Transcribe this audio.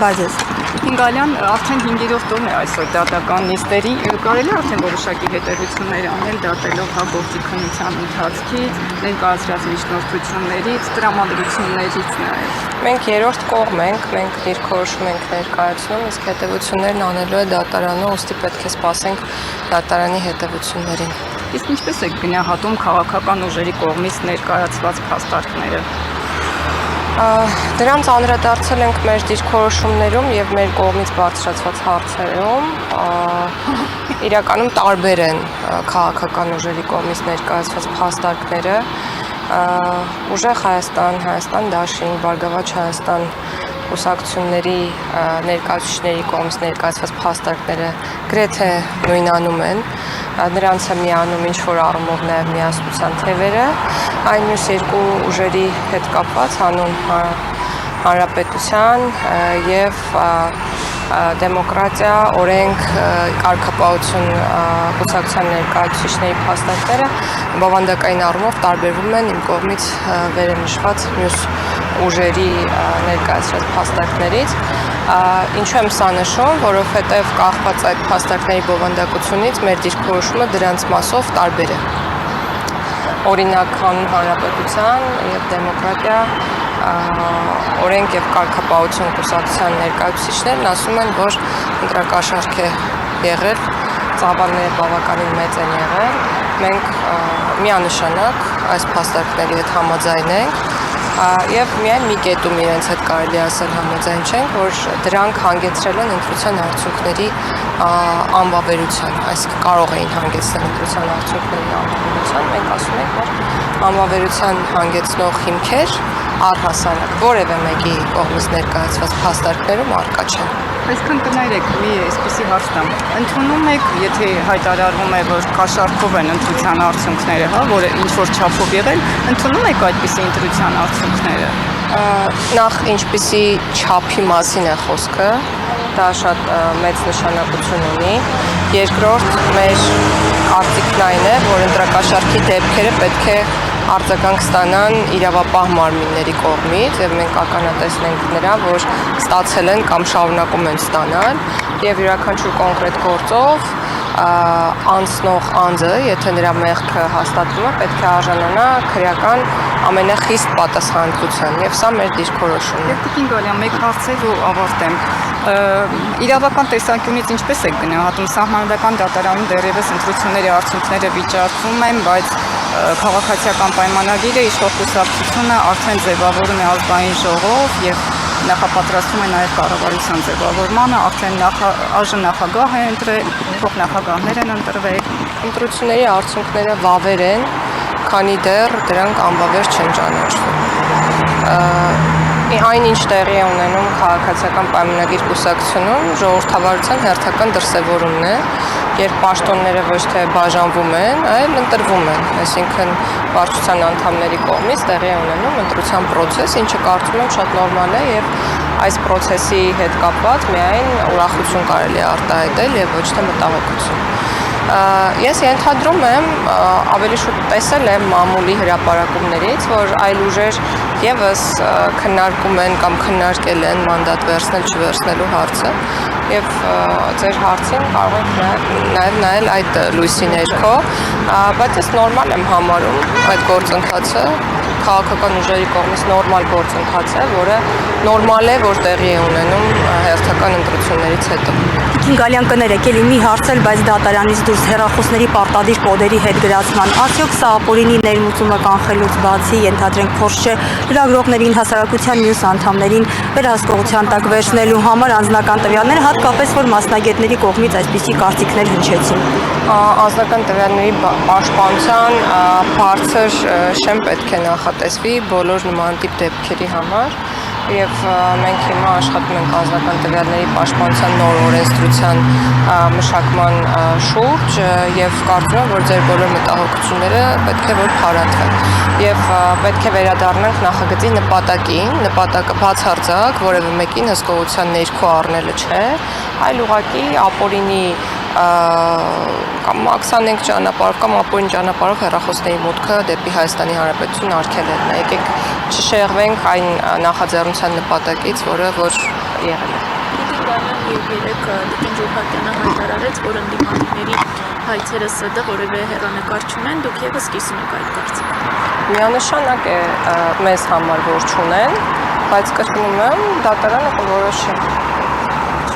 Բայձեզ։ Հինգալյան արդեն 5-րդ օրն է այսօր դատական նիստերի, կարելի է արդեն որոշակի հետևություններ անել դատելով հաղորդի քննության ընթացքից, ներկայացրած միջնորդություններից, տրամադրություններից նաև։ Մենք երրորդ կողմ ենք, մենք դիրքորոշում ենք ներկայացնում, իսկ հետևություններն անելու է դատարանը, ուստի պետք է սպասենք դատարանի հետևություններին։ Իսկ ինչպես է գնահատում քաղաքական ուժերի կողմից ներկայացված փաստարկները։ Դրանց անդրադարձել ենք մեր դիրքորոշումներում եւ մեր կողմից բարձրացված հարցերում, իրականում տարբեր են քաղաքական ուժերի կողմից ներկայացված փաստարկները, Ուժեղ Հայաստան, Հայաստան Դաշինք, Բարգավաճ Հայաստան կուսակցությունների ներկայացուցիչների կողմից ներկայացված փաստարկները գրեթե նույնանում են, նրանց է միանում ինչ-որ առումով նաև միասնության թևերը, այն մյուս երկու ուժերի հետ կապված հանուն հանրապետության եւ դեմոկրատիա, օրենք, կարգապահություն կուսակցության ներկայացուցիչների փաստարկները բովանդակային առումով տարբերվում են իմ կողմից վերնշված մյուս ուժերի ներկայացրած փաստարկներից։ Ինչու եմ սա նշում, որովհետև կախված այդ փաստարկների բովանդակությունից մեր դիրքորոշումը դրանց մասով տարբեր է։ Օրինակ հանրապետության եւ դեմոկրատիա օրենք եւ կարգապահություն կուսակցության ներկայացուցիչներն ասում են, որ ընտրակաշառք է եղել, ծավալները բավականին մեծ են եղել, մենք միանշանակ այս փաստարկների հետ համաձայն ենք եւ միայն մի կետում իրենց հետ կարելի ասել համաձայն չենք, որ դրանք հանգեցրել են ընտրության արդյունքների անվավերության, այսինքն կարող էին հանգեցնել ընտրության արդյունքների անվավերության, մենք ասում ենք, որ անվավերության հանգեցնող հիմքեր առհասարակ որևէ մեկի կողմից ներկայացված փաստարկներում առկա չեն։ Այսքան կներեք, մի այսպիսի հարց տամ։ Ընդունում եք, եթե հայտարարվում է, որ կաշառքով են ընտրության արդյունքները, հա, որը ինչ-որ չափով եղել, ընդունում եք այդպիսի ընտրության արդյունքները։ Նախ ինչպիսի չափի մասին է խոսքը, դա շատ մեծ նշանակություն ունի։ Երկրորդ, մեր կարծիքն այն է, որ ընտրակաշառքի դեպքերը պետք է արձագանք ստանան իրավապահ մարմինների կողմից եւ մենք ականատեսնենք նրան, որ ստացել են կամ շարունակում են ստանալ եւ յուրաքանչյուր կոնկրետ գործով անցնող անձը, եթե նրա մեղքը հաստատվում է, պետք է արժանանա քրեական ամենախիստ պատասխանատվության եւ սա մեր դիրքորոշումն է։ Տիկին Գալյան, մեկ հարցեր ու ավարտեմ։ Իրավական տեսանկյունից ինչպես է գնահատում սահմանադրական դատարանում դեռևս ընտրությունների արդյունքները վիճարկվում են, բայց քաղաքացիական պայմանագիրը իշխող կուսակցությունը արդեն ձևավորում է ազգային ժողով եւ նախապատրաստում է նաև կառավարության ձևավորմանը, արդեն այժմ նախագահ է ընտրել, փոխնախագահներ են ընտրվել։ Ընտրությունների արդյունքները վավեր են, քանի դեռ դրանք անվավեր չեն ճանաչվում։ Այն ինչ տեղի է ունենում քաղաքացիական պայմանագիր կուսակցությունում ժողովրդավարության հերթական դրսևորումն է, երբ պաշտոնները ոչ թե բաժանվում են, այլ ընտրվում են, այսինքն վարչության անդամների կողմից տեղի է ունենում ընտրության process, ինչը կարծում եմ շատ նորմալ է եւ այս process-ի հետ կապված միայն ուրախություն կարելի է արտահայտել եւ ոչ թե մտահոգություն։ Ես ենթադրում եմ, ավելի շուտ տեսել եմ մամուլի հրապարակումներից, որ այլ ուժեր եւս քննարկում են կամ քննարկել են մանդատ վերցնել չվերցնելու հարցը եւ ձեր հարցին կարող եք նաեւ նայել այդ լույսի ներքո, բայց ես նորմալ եմ համարում այդ գործընթացը, քաղաքական ուժերի կողմից նորմալ գործընթաց է, որը նորմալ է, որ տեղի է ունենում հերթական ընտրություններից հետո։ Տիկին Գալյան, կներեք, էլի մի հարց էլ, բայց դատարանից դուրս հեռախոսների պարտադիր կոդերի հետ գրացման, արդյոք սա ապօրինի ներմուծումը կանխելուց բացի ենթադրենք փորձ չէ լրագրողներին, հասարակության մյուս անդամներին վերահսկողության տակ վերցնելու համար անձնական տվյալները, հատկապես որ մասնագետների կողմից այսպիսի կարծիքներ հնչեցին։ Անձնական տվյալների պաշտպանության բարձր շեմ պետք է նախատեսվի բոլոր նման տիպ դեպքերի համար եւ մենք հիմա աշխատում ենք անձնական տվյալների պաշտպանության նոր օրենսդրության մշակման շուրջ եւ կարծում եմ, որ ձեր բոլոր մտահոգությունները պետք է որ փարատվեն եւ պետք է վերադառնանք նախագծի նպատակին, նպատակը բացարձակ որևէ մեկին հսկողության ներքո առնելը չէ, այլ ուղղակի ապօրինի կամ ակցանենք ճանապարհով կամ ապօրին ճանապարհով հեռախոսների մուտքը դեպի Հայաստանի Հանրապետություն արգելելն է։ Եկեք չշեղվենք այն նախաձեռնության նպատակից, որը որ եղել է։ եւ երեք Տիկին Ջոհատյանը հայտարարեց, որ ընդդիմադիրների հայցերը ՍԴ որևէ հեռանկար չունեն, դուք եւս կիսում եք այդ կարծիքը։ Միանշանակ է մեզ համար որ չունեն, բայց կրկնում եմ, դատարանը կորոշի։